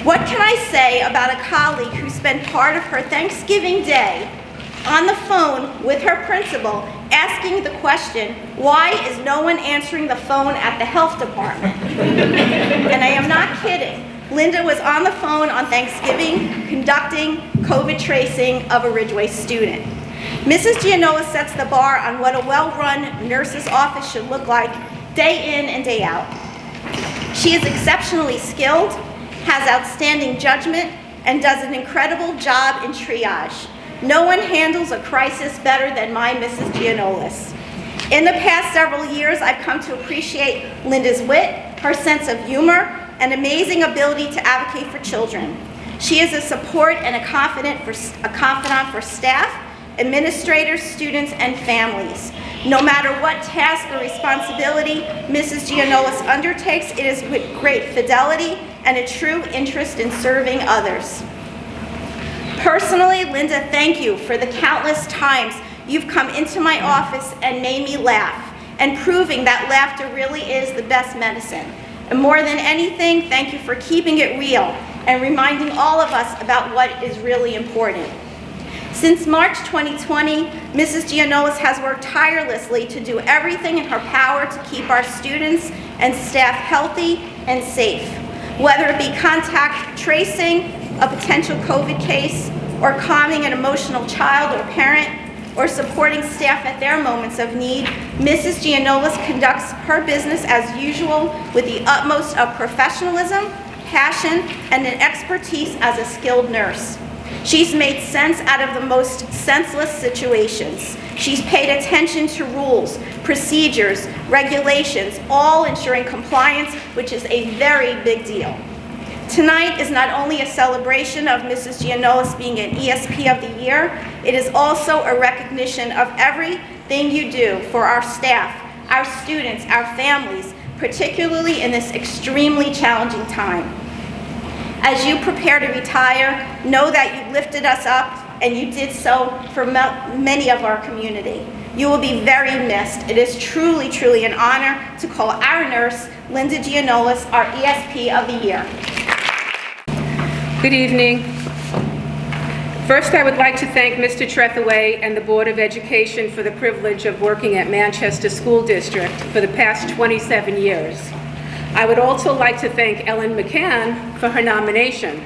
What can I say about a colleague who spent part of her Thanksgiving Day on the phone with her principal asking the question, why is no one answering the phone at the health department? And I am not kidding. Linda was on the phone on Thanksgiving conducting COVID tracing of a Ridgeway student. Mrs. Gianoulis sets the bar on what a well-run nurse's office should look like day in and day out. She is exceptionally skilled, has outstanding judgment, and does an incredible job in triage. No one handles a crisis better than my Mrs. Gianoulis. In the past several years, I've come to appreciate Linda's wit, her sense of humor, and amazing ability to advocate for children. She is a support and a confidant for staff, administrators, students, and families. No matter what task or responsibility Mrs. Gianoulis undertakes, it is with great fidelity and a true interest in serving others. Personally, Linda, thank you for the countless times you've come into my office and made me laugh, and proving that laughter really is the best medicine. And more than anything, thank you for keeping it real and reminding all of us about what is really important. Since March 2020, Mrs. Gianoulis has worked tirelessly to do everything in her power to keep our students and staff healthy and safe. Whether it be contact tracing a potential COVID case, or calming an emotional child or parent, or supporting staff at their moments of need, Mrs. Gianoulis conducts her business as usual with the utmost of professionalism, passion, and an expertise as a skilled nurse. She's made sense out of the most senseless situations. She's paid attention to rules, procedures, regulations, all ensuring compliance, which is a very big deal. Tonight is not only a celebration of Mrs. Gianoulis being an ESP of the Year, it is also a recognition of everything you do for our staff, our students, our families, particularly in this extremely challenging time. As you prepare to retire, know that you lifted us up, and you did so for many of our community. You will be very missed. It is truly, truly an honor to call our nurse, Linda Gianoulis, our ESP of the Year. Good evening. First, I would like to thank Mr. Trethewey and the Board of Education for the privilege of working at Manchester School District for the past 27 years. I would also like to thank Ellen McCann for her nomination.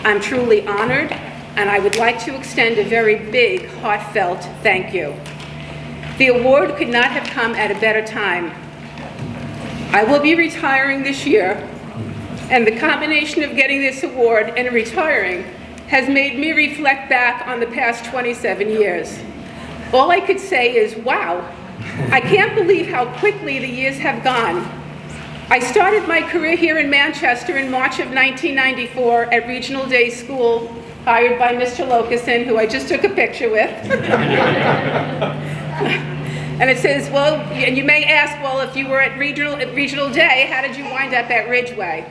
I'm truly honored, and I would like to extend a very big, heartfelt thank you. The award could not have come at a better time. I will be retiring this year, and the combination of getting this award and retiring has made me reflect back on the past 27 years. All I could say is, wow, I can't believe how quickly the years have gone. I started my career here in Manchester in March of 1994 at Regional Day School, hired by Mr. Locason, who I just took a picture with. And it says, well, and you may ask, well, if you were at Regional Day, how did you wind up at Ridgeway?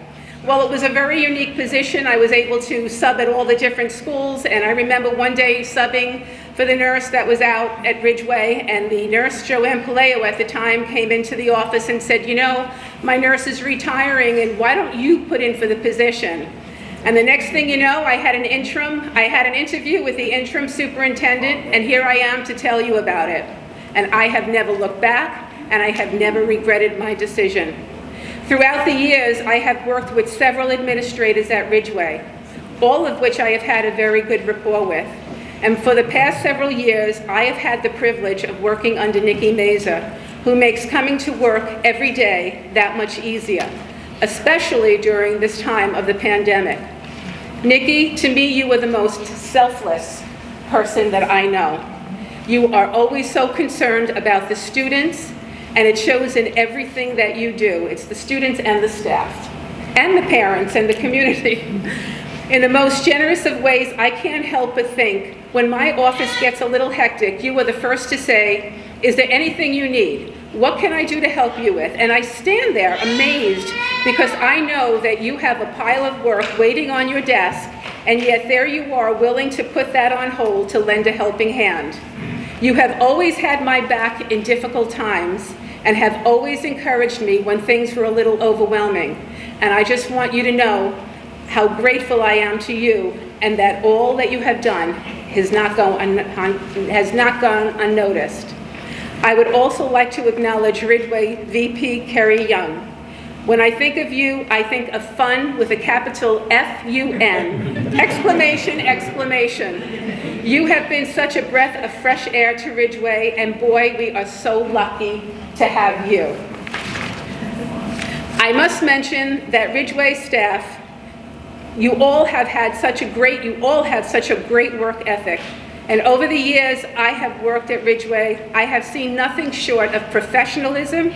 Well, it was a very unique position. I was able to sub at all the different schools, and I remember one day subbing for the nurse that was out at Ridgeway, and the nurse, Joanne Paleo at the time, came into the office and said, you know, my nurse is retiring, and why don't you put in for the position? And the next thing you know, I had an interview with the interim superintendent, and here I am to tell you about it. And I have never looked back, and I have never regretted my decision. Throughout the years, I have worked with several administrators at Ridgeway, all of which I have had a very good rapport with. And for the past several years, I have had the privilege of working under Nikki Meza, who makes coming to work every day that much easier, especially during this time of the pandemic. Nikki, to me, you are the most selfless person that I know. You are always so concerned about the students, and it shows in everything that you do. It's the students and the staff, and the parents and the community. In the most generous of ways, I can't help but think, when my office gets a little hectic, you are the first to say, is there anything you need? What can I do to help you with? And I stand there amazed, because I know that you have a pile of work waiting on your desk, and yet there you are willing to put that on hold to lend a helping hand. You have always had my back in difficult times, and have always encouraged me when things were a little overwhelming. And I just want you to know how grateful I am to you, and that all that you have done has not gone unnoticed. I would also like to acknowledge Ridgeway VP Kerry Young. When I think of you, I think of fun with a capital F-U-N, exclamation, exclamation. You have been such a breath of fresh air to Ridgeway, and boy, we are so lucky to have you. I must mention that Ridgeway staff, you all have such a great work ethic. And over the years I have worked at Ridgeway, I have seen nothing short of professionalism,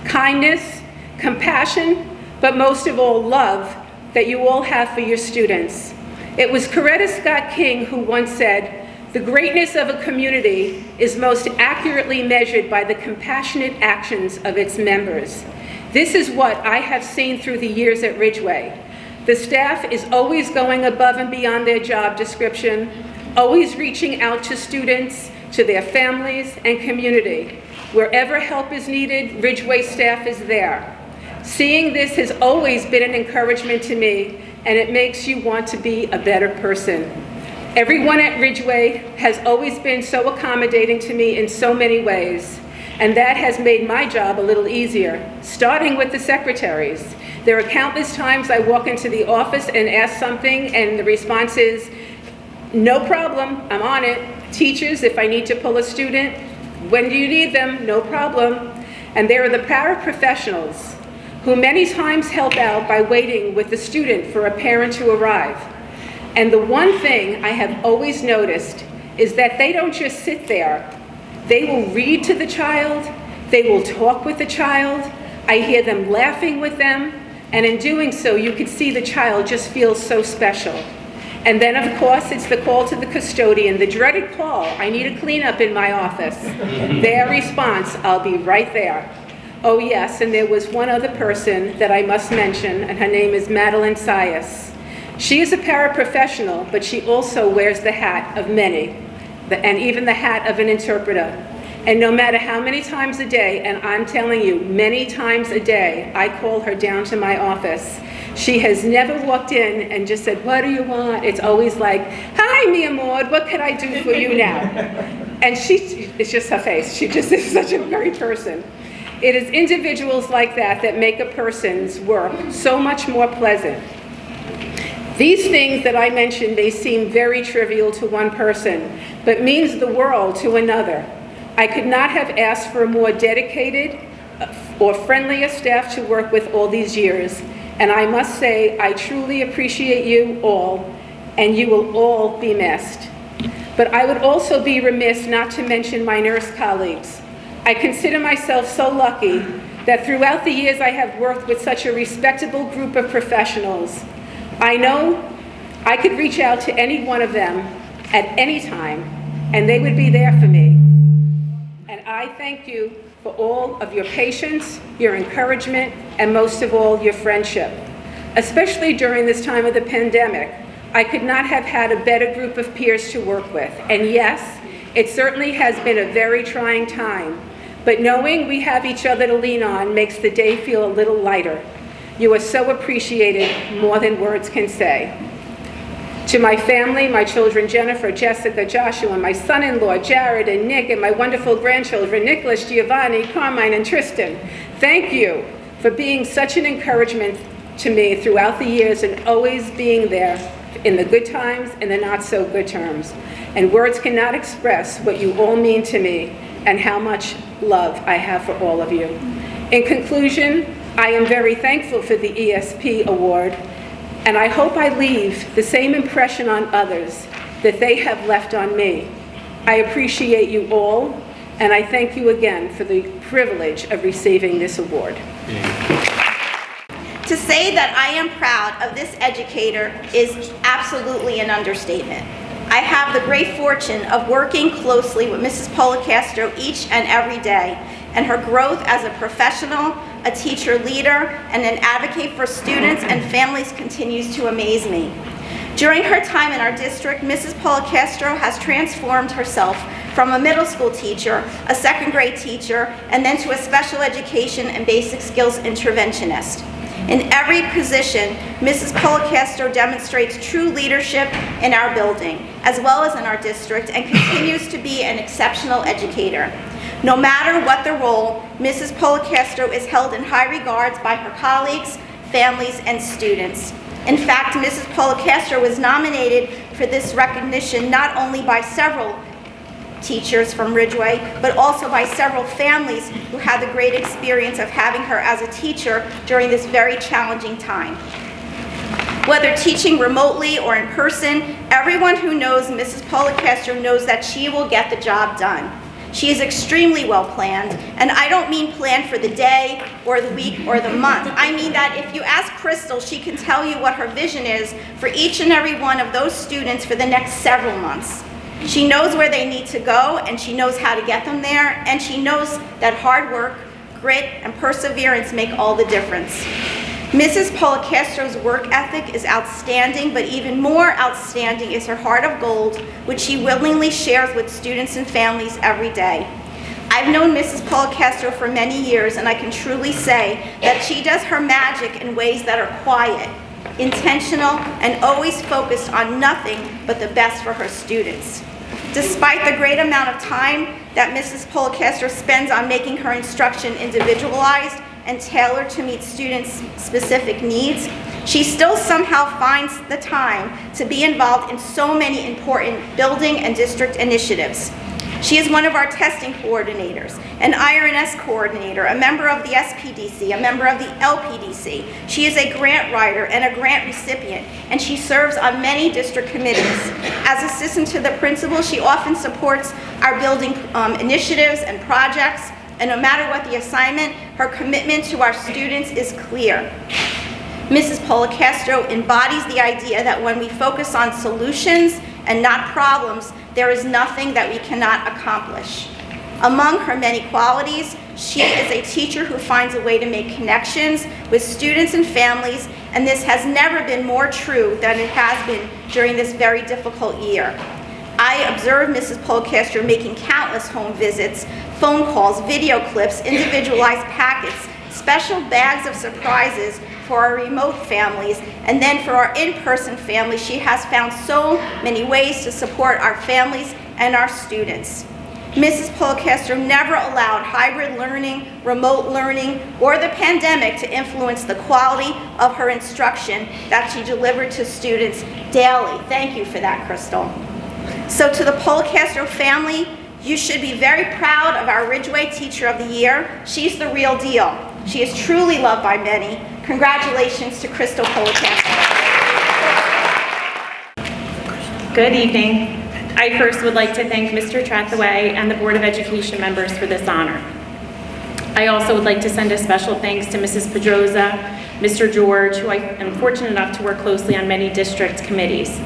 kindness, compassion, but most of all, love that you all have for your students. It was Coretta Scott King who once said, "The greatness of a community is most accurately measured by the compassionate actions of its members." This is what I have seen through the years at Ridgeway. The staff is always going above and beyond their job description, always reaching out to students, to their families and community. Wherever help is needed, Ridgeway staff is there. Seeing this has always been an encouragement to me, and it makes you want to be a better person. Everyone at Ridgeway has always been so accommodating to me in so many ways, and that has made my job a little easier, starting with the secretaries. There are countless times I walk into the office and ask something, and the response is, "No problem, I'm on it." Teachers, if I need to pull a student, "When do you need them?" "No problem." And there are the paraprofessionals who many times help out by waiting with the student for a parent to arrive. And the one thing I have always noticed is that they don't just sit there. They will read to the child, they will talk with the child, I hear them laughing with them, and in doing so, you can see the child just feels so special. And then, of course, it's the call to the custodian, the dreaded call, "I need a cleanup in my office." Their response, "I'll be right there." Oh yes, and there was one other person that I must mention, and her name is Madeline Sias. She is a paraprofessional, but she also wears the hat of many, and even the hat of an interpreter. And no matter how many times a day, and I'm telling you, many times a day, I call her down to my office, she has never walked in and just said, "What do you want?" It's always like, "Hi, mi amor, what can I do for you now?" And it's just her face. She just is such a great person. It is individuals like that that make a person's work so much more pleasant. These things that I mentioned may seem very trivial to one person, but means the world to another. I could not have asked for a more dedicated or friendlier staff to work with all these years, and I must say I truly appreciate you all, and you will all be missed. But I would also be remiss not to mention my nurse colleagues. I consider myself so lucky that throughout the years I have worked with such a respectable group of professionals. I know I could reach out to any one of them at any time, and they would be there for me. And I thank you for all of your patience, your encouragement, and most of all, your friendship. Especially during this time of the pandemic, I could not have had a better group of peers to work with. And yes, it certainly has been a very trying time, but knowing we have each other to lean on makes the day feel a little lighter. You are so appreciated, more than words can say. To my family, my children Jennifer, Jessica, Joshua, my son-in-law Jared and Nick, and my wonderful grandchildren Nicholas, Giovanni, Carmine, and Tristan, thank you for being such an encouragement to me throughout the years and always being there in the good times and the not so good terms. And words cannot express what you all mean to me and how much love I have for all of you. In conclusion, I am very thankful for the ESP award, and I hope I leave the same impression on others that they have left on me. I appreciate you all, and I thank you again for the privilege of receiving this award. To say that I am proud of this educator is absolutely an understatement. I have the great fortune of working closely with Mrs. Polcastro each and every day, and her growth as a professional, a teacher leader, and an advocate for students and families continues to amaze me. During her time in our district, Mrs. Polcastro has transformed herself from a middle school teacher, a second grade teacher, and then to a special education and basic skills interventionist. In every position, Mrs. Polcastro demonstrates true leadership in our building, as well as in our district, and continues to be an exceptional educator. No matter what the role, Mrs. Polcastro is held in high regards by her colleagues, families, and students. In fact, Mrs. Polcastro was nominated for this recognition not only by several teachers from Ridgeway, but also by several families who had the great experience of having her as a teacher during this very challenging time. Whether teaching remotely or in person, everyone who knows Mrs. Polcastro knows that she will get the job done. She is extremely well planned, and I don't mean planned for the day or the week or the month. I mean that if you ask Crystal, she can tell you what her vision is for each and every one of those students for the next several months. She knows where they need to go, and she knows how to get them there, and she knows that hard work, grit, and perseverance make all the difference. Mrs. Polcastro's work ethic is outstanding, but even more outstanding is her heart of gold, which she willingly shares with students and families every day. I've known Mrs. Polcastro for many years, and I can truly say that she does her magic in ways that are quiet, intentional, and always focused on nothing but the best for her students. Despite the great amount of time that Mrs. Polcastro spends on making her instruction individualized and tailored to meet students' specific needs, she still somehow finds the time to be involved in so many important building and district initiatives. She is one of our testing coordinators, an IRNS coordinator, a member of the SPDC, a member of the LPDC. She is a grant writer and a grant recipient, and she serves on many district committees. As assistant to the principal, she often supports our building initiatives and projects, and no matter what the assignment, her commitment to our students is clear. Mrs. Polcastro embodies the idea that when we focus on solutions and not problems, there is nothing that we cannot accomplish. Among her many qualities, she is a teacher who finds a way to make connections with students and families, and this has never been more true than it has been during this very difficult year. I observed Mrs. Polcastro making countless home visits, phone calls, video clips, individualized packets, special bags of surprises for our remote families, and then for our in-person families. She has found so many ways to support our families and our students. Mrs. Polcastro never allowed hybrid learning, remote learning, or the pandemic to influence the quality of her instruction that she delivered to students daily. Thank you for that, Crystal. So to the Polcastro family, you should be very proud of our Ridgeway Teacher of the Year. She's the real deal. She is truly loved by many. Congratulations to Crystal Polcastro. Good evening. I first would like to thank Mr. Trathaway and the Board of Education members for this honor. I also would like to send a special thanks to Mrs. Pedroza, Mr. George, who I am fortunate enough to work closely on many district committees.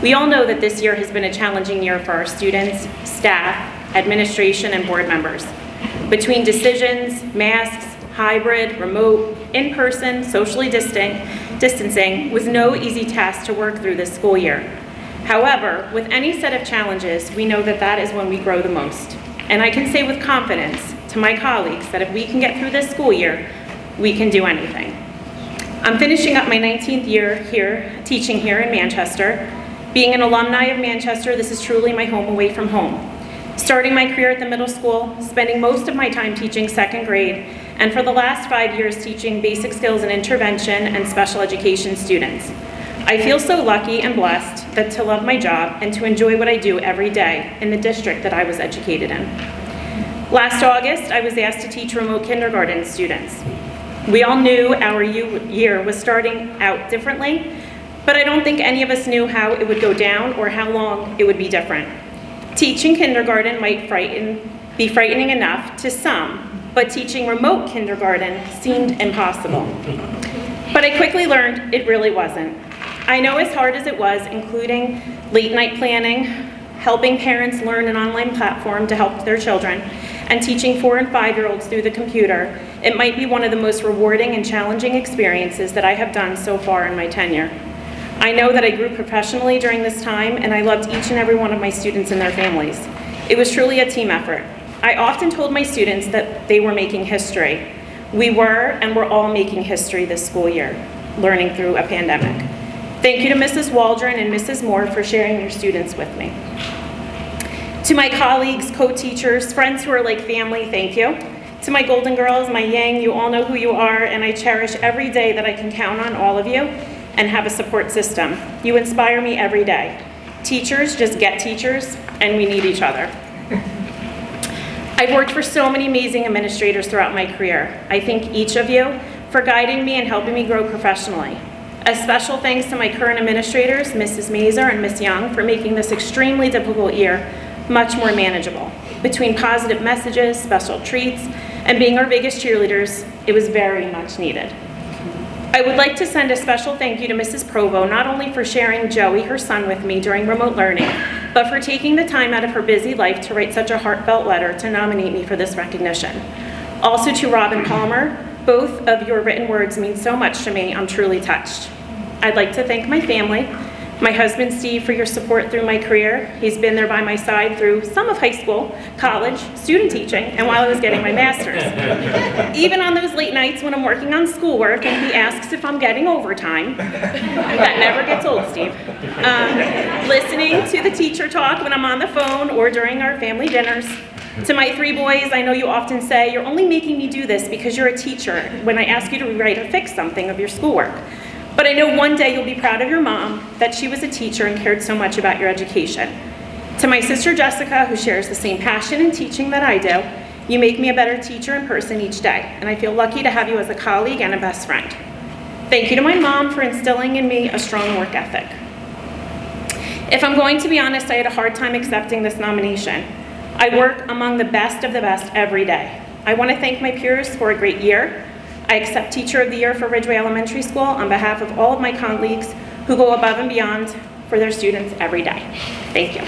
We all know that this year has been a challenging year for our students, staff, administration, and board members. Between decisions, masks, hybrid, remote, in-person, socially distancing was no easy task to work through this school year. However, with any set of challenges, we know that that is when we grow the most. And I can say with confidence to my colleagues that if we can get through this school year, we can do anything. I'm finishing up my 19th year here, teaching here in Manchester. Being an alumni of Manchester, this is truly my home away from home. Starting my career at the middle school, spending most of my time teaching second grade, and for the last 5 years teaching basic skills and intervention and special education students. I feel so lucky and blessed that to love my job and to enjoy what I do every day in the district that I was educated in. Last August, I was asked to teach remote kindergarten students. We all knew our year was starting out differently, but I don't think any of us knew how it would go down or how long it would be different. Teaching kindergarten might be frightening enough to some, but teaching remote kindergarten seemed impossible. But I quickly learned it really wasn't. I know as hard as it was, including late night planning, helping parents learn an online platform to help their children, and teaching 4- and 5-year-olds through the computer, it might be one of the most rewarding and challenging experiences that I have done so far in my tenure. I know that I grew professionally during this time, and I loved each and every one of my students and their families. It was truly a team effort. I often told my students that they were making history. We were and we're all making history this school year, learning through a pandemic. Thank you to Mrs. Waldron and Mrs. Moore for sharing your students with me. To my colleagues, co-teachers, friends who are like family, thank you. To my Golden Girls, my Yang, you all know who you are, and I cherish every day that I can count on all of you and have a support system. You inspire me every day. Teachers just get teachers, and we need each other. I've worked for so many amazing administrators throughout my career. I thank each of you for guiding me and helping me grow professionally. A special thanks to my current administrators, Mrs. Mazur and Ms. Young, for making this extremely difficult year much more manageable. Between positive messages, special treats, and being our biggest cheerleaders, it was very much needed. I would like to send a special thank you to Mrs. Provo, not only for sharing Joey, her son, with me during remote learning, but for taking the time out of her busy life to write such a heartfelt letter to nominate me for this recognition. Also to Robin Palmer, both of your written words mean so much to me. I'm truly touched. I'd like to thank my family, my husband Steve, for your support through my career. He's been there by my side through some of high school, college, student teaching, and while I was getting my master's. Even on those late nights when I'm working on schoolwork and he asks if I'm getting overtime, that never gets old, Steve. Listening to the teacher talk when I'm on the phone or during our family dinners. To my 3 boys, I know you often say, you're only making me do this because you're a teacher when I ask you to rewrite or fix something of your schoolwork. But I know one day you'll be proud of your mom, that she was a teacher and cared so much about your education. To my sister Jessica, who shares the same passion in teaching that I do, you make me a better teacher in person each day, and I feel lucky to have you as a colleague and a best friend. Thank you to my mom for instilling in me a strong work ethic. If I'm going to be honest, I had a hard time accepting this nomination. I work among the best of the best every day. I want to thank my peers for a great year. I accept Teacher of the Year for Ridgeway Elementary School on behalf of all of my colleagues who go above and beyond for their students every day. Thank you.